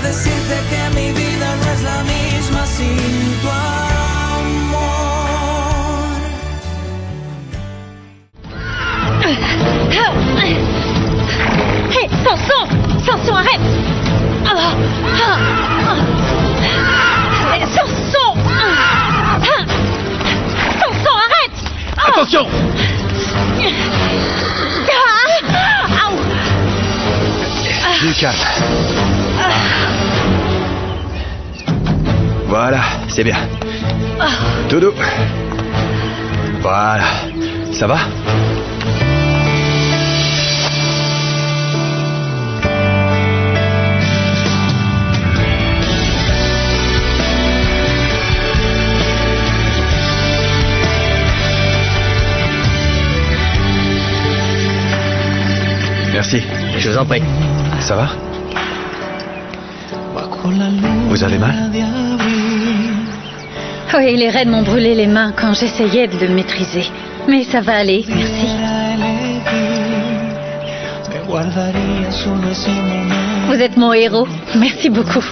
a decirte que mi vida no es la misma sin tu amor. Hé, Samson! Samson, arrête! Samson! Samson, arrête! Attention! Du calme. Voilà, c'est bien. Tout doux. Voilà. Ça va? Merci. Je vous en prie. Ça va? Vous avez mal? Oui, les raids m'ont brûlé les mains quand j'essayais de le maîtriser. Mais ça va aller, merci. Vous êtes mon héros. Merci beaucoup.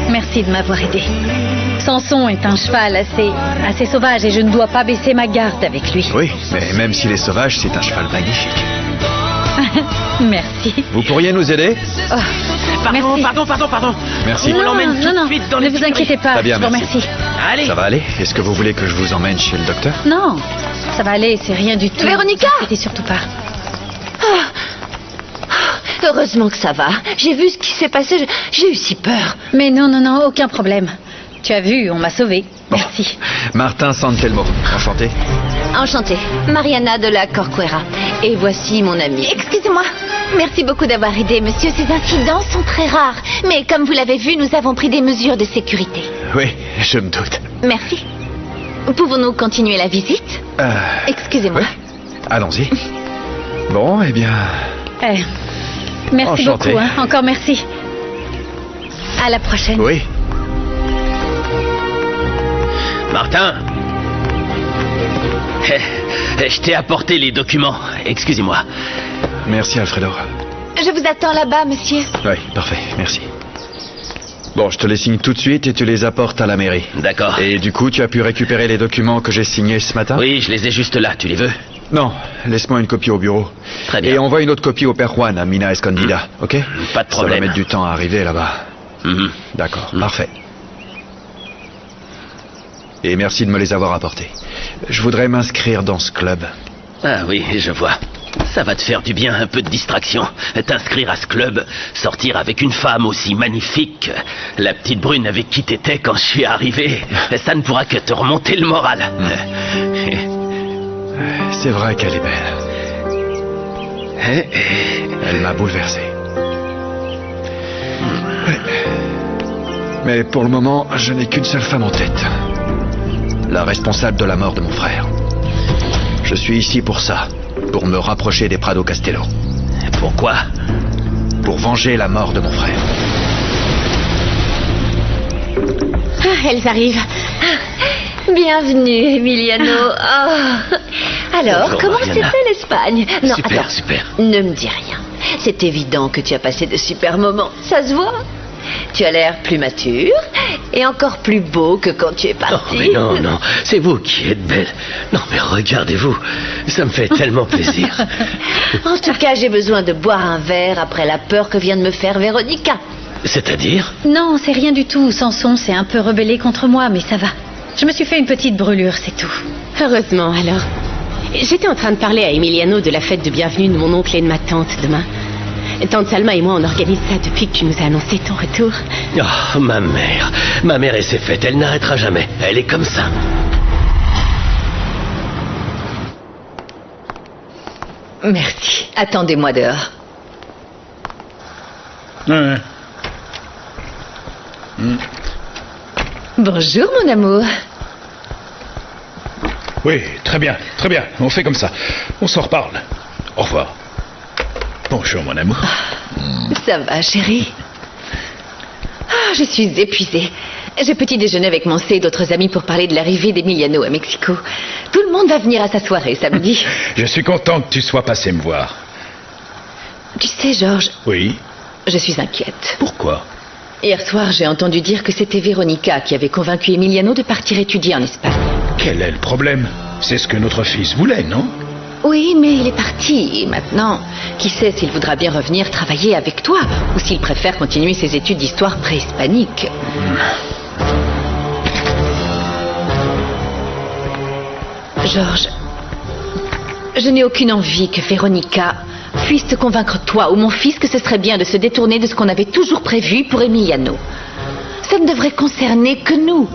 Merci de m'avoir aidé. Samson est un cheval assez sauvage et je ne dois pas baisser ma garde avec lui. Oui, mais même s'il est sauvage, c'est un cheval magnifique. Merci. Vous pourriez nous aider? Oh, Pardon, merci. pardon. Merci. On l'emmène tout de suite dans les ne vous écuries. inquiétez pas, Très bien, je vous merci. remercie. Allez. Ça va aller? Est-ce que vous voulez que je vous emmène chez le docteur? Non, ça va aller, c'est rien du tout. Véronica! Ne vous inquiétez surtout pas. Heureusement que ça va. J'ai vu ce qui s'est passé, j'ai eu si peur. Mais non, aucun problème. Tu as vu, on m'a sauvée. Bon. Merci. Martin Santelmo, enchanté. Enchantée, Mariana de la Corcuera. Et voici mon ami. Excusez-moi. Merci beaucoup d'avoir aidé, monsieur. Ces incidents sont très rares. Mais comme vous l'avez vu, nous avons pris des mesures de sécurité. Oui, je me doute. Merci. Pouvons-nous continuer la visite? Excusez-moi. Oui, allons-y. Bon, eh bien... Merci Enchanté. beaucoup, hein. Encore merci. À la prochaine. Oui. Martin. Je t'ai apporté les documents. Excusez-moi. Merci, Alfredo. Je vous attends là-bas, monsieur. Oui, parfait, merci. Bon, je te les signe tout de suite et tu les apportes à la mairie. D'accord. Et du coup, tu as pu récupérer les documents que j'ai signés ce matin? Oui, je les ai juste là. Tu les veux? Non, laisse-moi une copie au bureau. Très bien. Et envoie une autre copie au père Juan à Mina Escondida, ok? Pas de Ça va problème. mettre du temps à arriver là-bas. Mhm. D'accord, parfait. Et merci de me les avoir apportés. Je voudrais m'inscrire dans ce club. Ah oui, je vois. Ça va te faire du bien, un peu de distraction. T'inscrire à ce club, sortir avec une femme aussi magnifique. La petite brune avec qui t'étais quand je suis arrivé. Ça ne pourra que te remonter le moral. C'est vrai qu'elle est belle. Elle m'a bouleversé. Mais pour le moment, je n'ai qu'une seule femme en tête. La responsable de la mort de mon frère. Je suis ici pour ça. Pour me rapprocher des Prado Castello. Pourquoi? Pour venger la mort de mon frère. Elles arrivent. Bienvenue, Emiliano. Oh. Alors, Bonjour, comment Mariana. c'était l'Espagne? Non, Super, attends. super. Ne me dis rien. C'est évident que tu as passé de super moments. Ça se voit. Tu as l'air plus mature et encore plus beau que quand tu es Oh, parti. mais non, c'est vous qui êtes belle. Non, mais regardez-vous, ça me fait tellement plaisir. En tout cas, j'ai besoin de boire un verre après la peur que vient de me faire Véronica. C'est-à-dire? Non, c'est rien du tout. Samson s'est un peu rebellé contre moi, mais ça va. Je me suis fait une petite brûlure, c'est tout. Heureusement, alors. J'étais en train de parler à Emiliano de la fête de bienvenue de mon oncle et de ma tante demain. Tante Salma et moi, on organise ça depuis que tu nous as annoncé ton retour. Oh, ma mère et ses fêtes, elle n'arrêtera jamais. Elle est comme ça. Merci. Attendez-moi dehors. Bonjour, mon amour. Oui, très bien. On fait comme ça. On s'en reparle. Au revoir. Bonjour, mon amour. Ça va, chérie? Ah, je suis épuisée. J'ai petit déjeuner avec mon C et d'autres amis pour parler de l'arrivée d'Emiliano à Mexico. Tout le monde va venir à sa soirée samedi. Je suis content que tu sois passé me voir. Tu sais, Georges... Oui. Je suis inquiète. Pourquoi? Hier soir, j'ai entendu dire que c'était Véronica qui avait convaincu Emiliano de partir étudier en Espagne. Quel est le problème? C'est ce que notre fils voulait, non? Oui, mais il est parti. Et maintenant, qui sait s'il voudra bien revenir travailler avec toi ou s'il préfère continuer ses études d'histoire préhispanique. Georges, je n'ai aucune envie que Véronica puisse te convaincre toi ou mon fils que ce serait bien de se détourner de ce qu'on avait toujours prévu pour Emiliano. Ça ne devrait concerner que nous,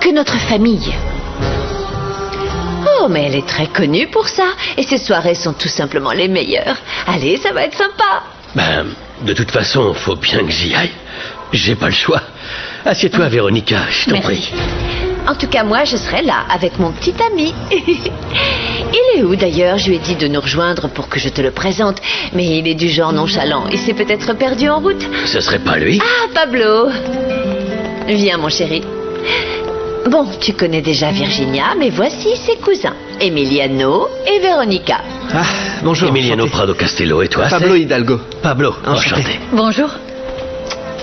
que notre famille. Oh, mais elle est très connue pour ça, et ses soirées sont tout simplement les meilleures. Allez, ça va être sympa. Ben, de toute façon, faut bien que j'y aille. J'ai pas le choix. Assieds-toi, Véronica, je t'en prie. En tout cas, moi, je serai là, avec mon petit ami. Il est où, d'ailleurs? Je lui ai dit de nous rejoindre pour que je te le présente. Mais il est du genre nonchalant. Il s'est peut-être perdu en route. Ce serait pas lui? Ah, Pablo! Viens, mon chéri. Bon, tu connais déjà Virginia, mais voici ses cousins. Emiliano et Véronica. Ah, bonjour. Emiliano enchanté. Prado Castello, et toi? Pablo Hidalgo. Pablo, Enchanté. enchanté. Bonjour.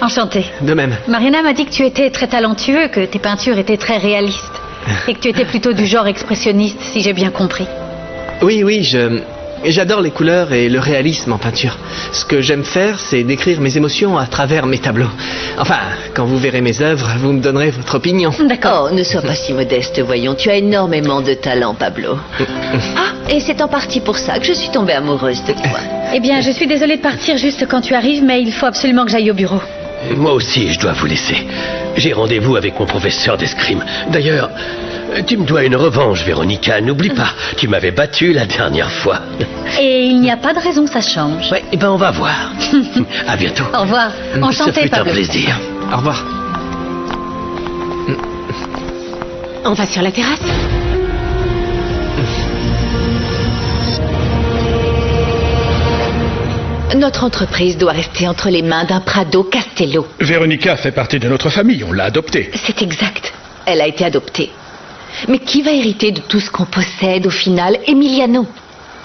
Enchantée. De même. Mariana m'a dit que tu étais très talentueux, que tes peintures étaient très réalistes. Et que tu étais plutôt du genre expressionniste, si j'ai bien compris. Oui, j'adore les couleurs et le réalisme en peinture. Ce que j'aime faire, c'est décrire mes émotions à travers mes tableaux. Enfin, quand vous verrez mes œuvres, vous me donnerez votre opinion. D'accord. Oh, ne sois pas si modeste, voyons. Tu as énormément de talent, Pablo. Ah, et c'est en partie pour ça que je suis tombée amoureuse de toi. Eh bien, je suis désolée de partir juste quand tu arrives, mais il faut absolument que j'aille au bureau. Moi aussi, je dois vous laisser. J'ai rendez-vous avec mon professeur d'escrime. D'ailleurs, tu me dois une revanche, Véronica. N'oublie pas, tu m'avais battu la dernière fois. Et il n'y a pas de raison que ça change. Ouais, eh ben on va voir. À bientôt. Au revoir. Enchantée, Ce fut un Pablo. plaisir. Au revoir. On va sur la terrasse? Notre entreprise doit rester entre les mains d'un Prado Castello. Véronica fait partie de notre famille, on l'a adoptée. C'est exact. Elle a été adoptée. Mais qui va hériter de tout ce qu'on possède au final? Emiliano.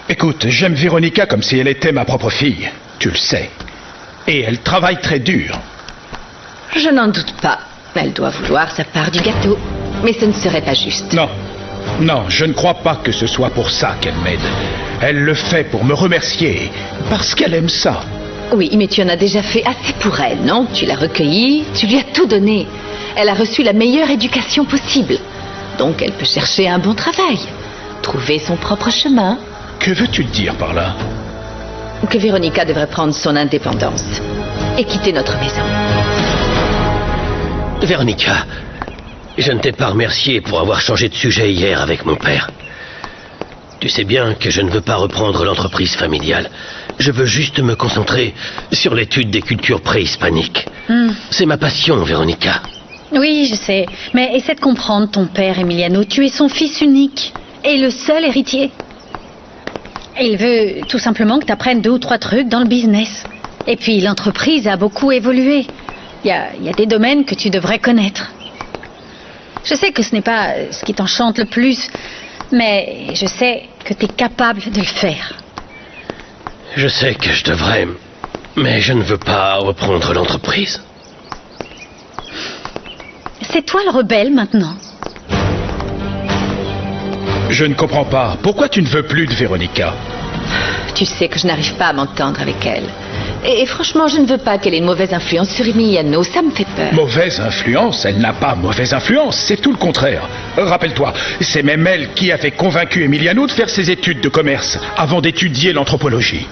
Écoute, j'aime Véronica comme si elle était ma propre fille. Tu le sais. Et elle travaille très dur. Je n'en doute pas. Elle doit vouloir sa part du gâteau. Mais ce ne serait pas juste. Non, je ne crois pas que ce soit pour ça qu'elle m'aide. Elle le fait pour me remercier, parce qu'elle aime ça. Oui, mais tu en as déjà fait assez pour elle, non? Tu l'as recueillie, tu lui as tout donné. Elle a reçu la meilleure éducation possible. Donc elle peut chercher un bon travail, trouver son propre chemin. Que veux-tu dire par là? Que Véronica devrait prendre son indépendance et quitter notre maison. Véronica, je ne t'ai pas remercié pour avoir changé de sujet hier avec mon père. Tu sais bien que je ne veux pas reprendre l'entreprise familiale. Je veux juste me concentrer sur l'étude des cultures préhispaniques. C'est ma passion, Véronica. Oui, je sais. Mais essaie de comprendre ton père, Emiliano. Tu es son fils unique et le seul héritier. Il veut tout simplement que tu apprennes 2 ou 3 trucs dans le business. Et puis l'entreprise a beaucoup évolué. Il y a des domaines que tu devrais connaître. Je sais que ce n'est pas ce qui t'enchante le plus, mais je sais que tu es capable de le faire. Je sais que je devrais, mais je ne veux pas reprendre l'entreprise. C'est toi le rebelle maintenant. Je ne comprends pas. Pourquoi tu ne veux plus de Véronica? Tu sais que je n'arrive pas à m'entendre avec elle. Et franchement, je ne veux pas qu'elle ait une mauvaise influence sur Emiliano. Ça me fait peur. Mauvaise influence? Elle n'a pas mauvaise influence, c'est tout le contraire. Rappelle-toi, c'est même elle qui avait convaincu Emiliano de faire ses études de commerce avant d'étudier l'anthropologie.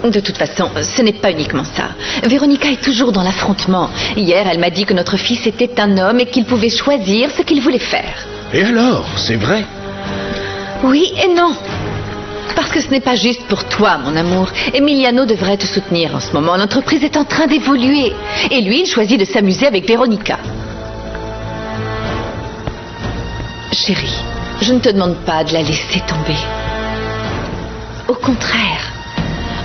De toute façon, ce n'est pas uniquement ça. Véronica est toujours dans l'affrontement. Hier, elle m'a dit que notre fils était un homme et qu'il pouvait choisir ce qu'il voulait faire. Et alors, c'est vrai? Oui et non. Parce que ce n'est pas juste pour toi, mon amour. Emiliano devrait te soutenir en ce moment. L'entreprise est en train d'évoluer. Et lui, il choisit de s'amuser avec Véronica. Chérie, je ne te demande pas de la laisser tomber. Au contraire,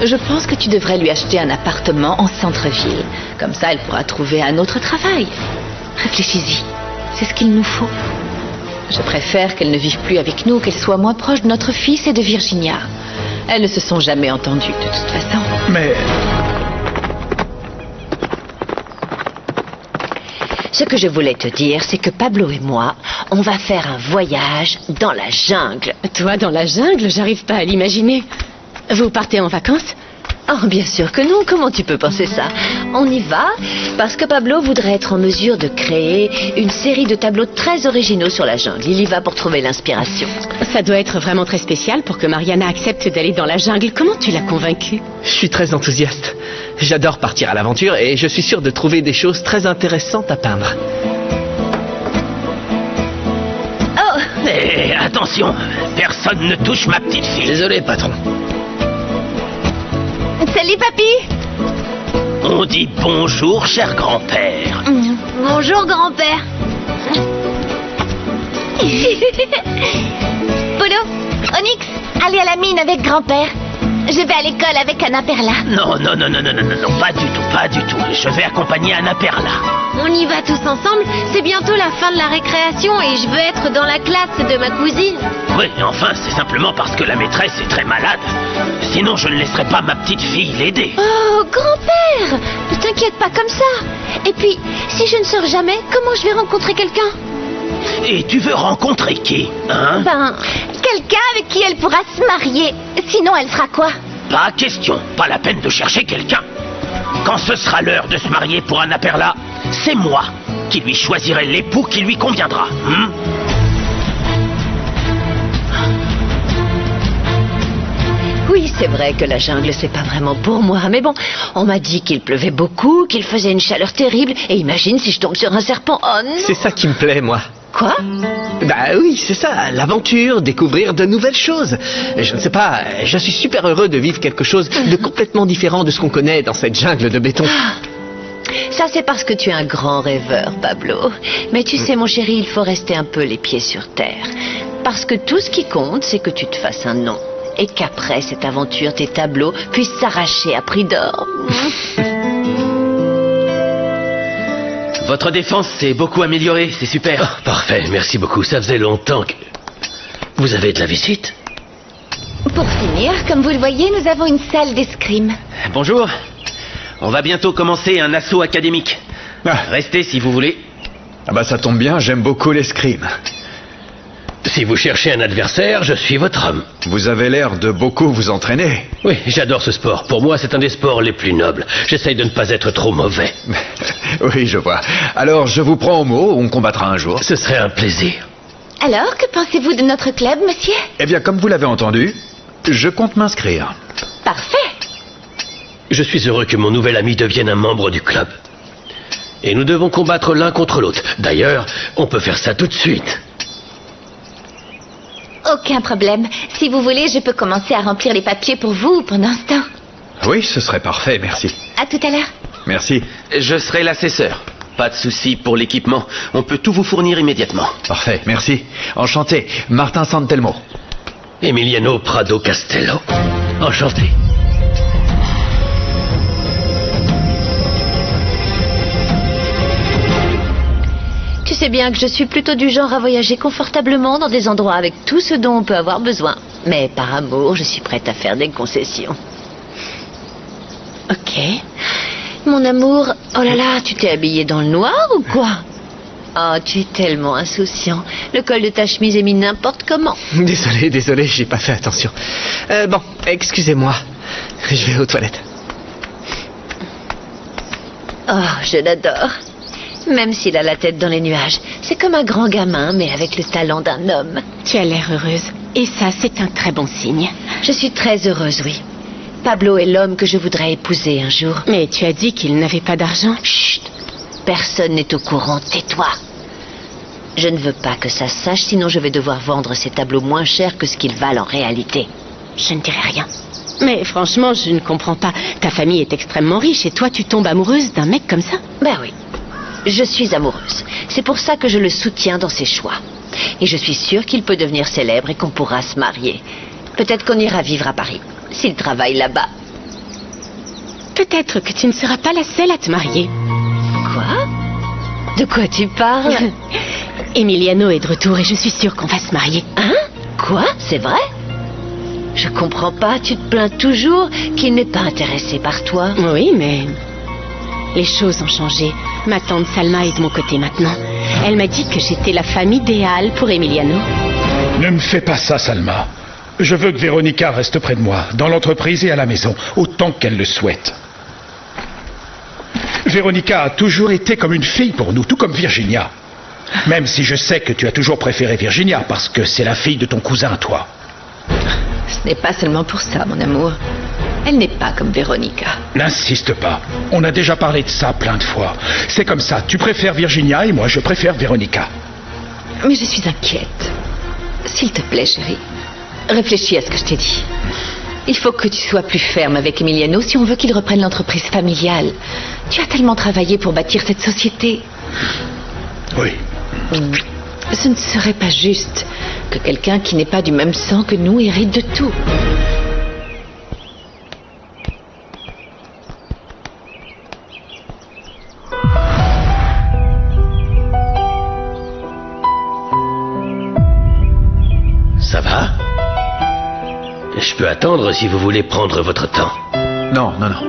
je pense que tu devrais lui acheter un appartement en centre-ville. Comme ça, elle pourra trouver un autre travail. Réfléchis-y. C'est ce qu'il nous faut. Je préfère qu'elle ne vive plus avec nous, qu'elle soit moins proche de notre fils et de Virginia. Elles ne se sont jamais entendues, de toute façon. Mais... Ce que je voulais te dire, c'est que Pablo et moi, on va faire un voyage dans la jungle. Toi, dans la jungle, j'arrive pas à l'imaginer. Vous partez en vacances? Oh, bien sûr que non. Comment tu peux penser ça? On y va parce que Pablo voudrait être en mesure de créer une série de tableaux très originaux sur la jungle. Il y va pour trouver l'inspiration. Ça doit être vraiment très spécial pour que Mariana accepte d'aller dans la jungle. Comment tu l'as convaincue? Je suis très enthousiaste. J'adore partir à l'aventure et je suis sûr de trouver des choses très intéressantes à peindre. Oh! Eh, attention, personne ne touche ma petite fille. Désolé, patron. Salut, papy. On dit bonjour, cher grand-père. Bonjour, grand-père. Polo, Onyx, allez à la mine avec grand-père. Je vais à l'école avec Anna Perla. Non, pas du tout. Je vais accompagner Anna Perla. On y va tous ensemble. C'est bientôt la fin de la récréation et je veux être dans la classe de ma cousine. Oui, enfin, c'est simplement parce que la maîtresse est très malade. Sinon, je ne laisserai pas ma petite fille l'aider. Oh, grand-père, ne t'inquiète pas comme ça. Et puis, si je ne sors jamais, comment je vais rencontrer quelqu'un? Et tu veux rencontrer qui, hein? Ben, quelqu'un avec qui elle pourra se marier. Sinon, elle fera quoi? Pas question, pas la peine de chercher quelqu'un. Quand ce sera l'heure de se marier pour Anna Perla, c'est moi qui lui choisirai l'époux qui lui conviendra. Oui, c'est vrai que la jungle, c'est pas vraiment pour moi. Mais bon, on m'a dit qu'il pleuvait beaucoup, qu'il faisait une chaleur terrible. Et imagine si je tombe sur un serpent. Oh non! C'est ça qui me plaît, moi. Quoi? Bah oui, c'est ça, l'aventure, découvrir de nouvelles choses. Je ne sais pas, je suis super heureux de vivre quelque chose de complètement différent de ce qu'on connaît dans cette jungle de béton. Ça, c'est parce que tu es un grand rêveur, Pablo. Mais tu sais, mon chéri, il faut rester un peu les pieds sur terre. Parce que tout ce qui compte, c'est que tu te fasses un nom. Et qu'après cette aventure, tes tableaux puissent s'arracher à prix d'or. Votre défense s'est beaucoup améliorée, c'est super. Oh, parfait, merci beaucoup. Ça faisait longtemps que... Vous avez de la visite? Pour finir, comme vous le voyez, nous avons une salle d'escrime. Bonjour. On va bientôt commencer un assaut académique. Restez si vous voulez. Ah bah ça tombe bien, j'aime beaucoup l'escrime. Si vous cherchez un adversaire, je suis votre homme. Vous avez l'air de beaucoup vous entraîner. Oui, j'adore ce sport. Pour moi, c'est un des sports les plus nobles. J'essaye de ne pas être trop mauvais. Oui, je vois. Alors, je vous prends au mot, on combattra un jour. Ce serait un plaisir. Alors, que pensez-vous de notre club, monsieur? Eh bien, comme vous l'avez entendu, je compte m'inscrire. Parfait. Je suis heureux que mon nouvel ami devienne un membre du club. Et nous devons combattre l'un contre l'autre. D'ailleurs, on peut faire ça tout de suite. Aucun problème. Si vous voulez, je peux commencer à remplir les papiers pour vous pendant ce temps. Oui, ce serait parfait, merci. À tout à l'heure. Merci. Je serai l'assesseur. Pas de souci pour l'équipement. On peut tout vous fournir immédiatement. Parfait, merci. Enchanté, Martin Santelmo. Emiliano Prado Castello. Enchanté. Tu sais bien que je suis plutôt du genre à voyager confortablement dans des endroits avec tout ce dont on peut avoir besoin. Mais par amour, je suis prête à faire des concessions. Ok. Mon amour, oh là là, tu t'es habillé dans le noir ou quoi? Oh, tu es tellement insouciant. Le col de ta chemise est mis n'importe comment. Désolé, j'ai pas fait attention. Bon, excusez-moi. Je vais aux toilettes. Oh, je l'adore. Même s'il a la tête dans les nuages. C'est comme un grand gamin, mais avec le talent d'un homme. Tu as l'air heureuse. Et ça, c'est un très bon signe. Je suis très heureuse, oui. Pablo est l'homme que je voudrais épouser un jour. Mais tu as dit qu'il n'avait pas d'argent. Chut! Personne n'est au courant, tais-toi. Je ne veux pas que ça se sache, sinon je vais devoir vendre ces tableaux moins chers que ce qu'ils valent en réalité. Je ne dirai rien. Mais franchement, je ne comprends pas. Ta famille est extrêmement riche et toi, tu tombes amoureuse d'un mec comme ça? Ben oui. Je suis amoureuse. C'est pour ça que je le soutiens dans ses choix. Et je suis sûre qu'il peut devenir célèbre et qu'on pourra se marier. Peut-être qu'on ira vivre à Paris, s'il travaille là-bas. Peut-être que tu ne seras pas la seule à te marier. Quoi? De quoi tu parles? Emiliano est de retour et je suis sûre qu'on va se marier. Hein? Quoi? C'est vrai? Je comprends pas, tu te plains toujours qu'il n'est pas intéressé par toi. Oui, mais les choses ont changé. Ma tante Salma est de mon côté maintenant. Elle m'a dit que j'étais la femme idéale pour Emiliano. Ne me fais pas ça, Salma. Je veux que Véronica reste près de moi, dans l'entreprise et à la maison, autant qu'elle le souhaite. Véronica a toujours été comme une fille pour nous, tout comme Virginia. Même si je sais que tu as toujours préféré Virginia, parce que c'est la fille de ton cousin, toi. Ce n'est pas seulement pour ça, mon amour. Elle n'est pas comme Véronica. N'insiste pas. On a déjà parlé de ça plein de fois. C'est comme ça. Tu préfères Virginia et moi, je préfère Véronica. Mais je suis inquiète. S'il te plaît, chérie, réfléchis à ce que je t'ai dit. Il faut que tu sois plus ferme avec Emiliano si on veut qu'il reprenne l'entreprise familiale. Tu as tellement travaillé pour bâtir cette société. Oui. Ce ne serait pas juste que quelqu'un qui n'est pas du même sang que nous hérite de tout. Ça va? Je peux attendre si vous voulez prendre votre temps. Non, non, non.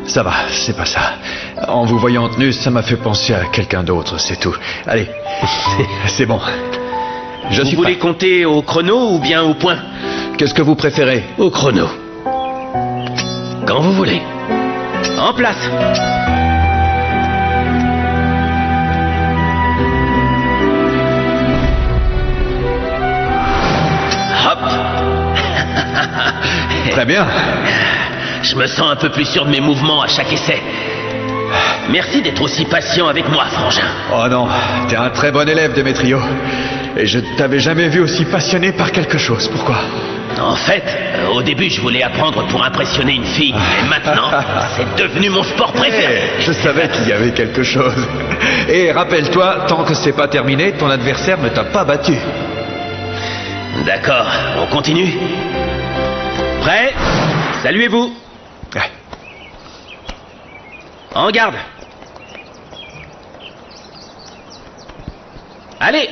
Ça va, c'est pas ça. En vous voyant en tenue, ça m'a fait penser à quelqu'un d'autre, c'est tout. Allez, c'est bon. Vous voulez compter au chrono ou bien au point? Qu'est-ce que vous préférez? Au chrono. Quand vous voulez. En place. Hop. Très bien. Je me sens un peu plus sûr de mes mouvements à chaque essai. Merci d'être aussi patient avec moi, frangin. Oh non, t'es un très bon élève, Démétrio. Et je t'avais jamais vu aussi passionné par quelque chose. Pourquoi? En fait, au début, je voulais apprendre pour impressionner une fille. Mais maintenant, c'est devenu mon sport préféré. Je savais qu'il y avait quelque chose. Et rappelle-toi, tant que c'est pas terminé, ton adversaire ne t'a pas battu. D'accord, on continue. Prêt? Saluez-vous. En garde. Allez.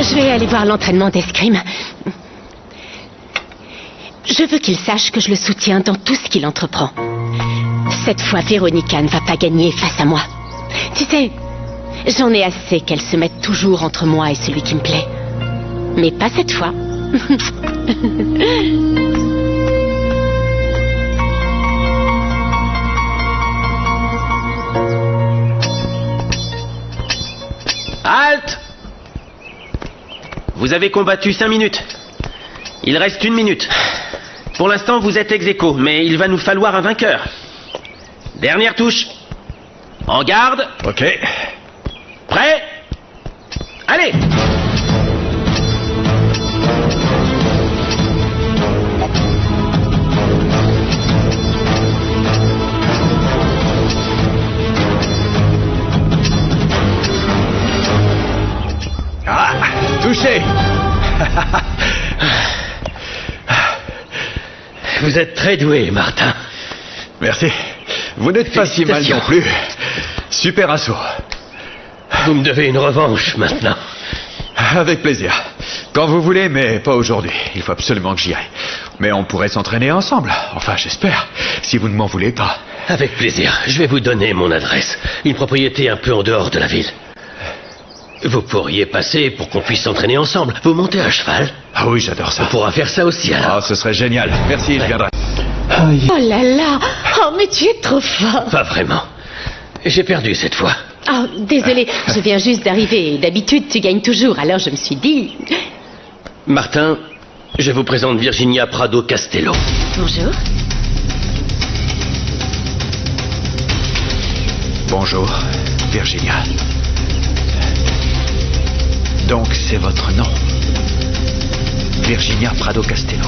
Je vais aller voir l'entraînement d'escrime. Je veux qu'il sache que je le soutiens dans tout ce qu'il entreprend. Cette fois, Véronica ne va pas gagner face à moi. Tu sais, j'en ai assez qu'elle se mette toujours entre moi et celui qui me plaît. Mais pas cette fois. Halte! Vous avez combattu 5 minutes. Il reste 1 minute. Pour l'instant, vous êtes ex-aequo, mais il va nous falloir un vainqueur. Dernière touche. En garde. Ok. Prêt? Allez! Ah! Touché! Vous êtes très doué, Martin. Merci. Vous n'êtes pas si mal non plus. Super assaut. Vous me devez une revanche maintenant. Avec plaisir. Quand vous voulez, mais pas aujourd'hui. Il faut absolument que j'y aille. Mais on pourrait s'entraîner ensemble. Enfin, j'espère. Si vous ne m'en voulez pas. Avec plaisir. Je vais vous donner mon adresse. Une propriété un peu en dehors de la ville. Vous pourriez passer pour qu'on puisse s'entraîner ensemble. Vous montez à cheval? Ah oui, j'adore ça. On pourra faire ça aussi alors. Ah, ce serait génial. Merci, je viendrai. Oh là là! Oh, mais tu es trop fort! Pas vraiment. J'ai perdu cette fois. Oh, désolé, je viens juste d'arriver. D'habitude, tu gagnes toujours, alors je me suis dit... Martin, je vous présente Virginia Prado Castello. Bonjour. Bonjour, Virginia. Donc, c'est votre nom. Virginia Prado Castello.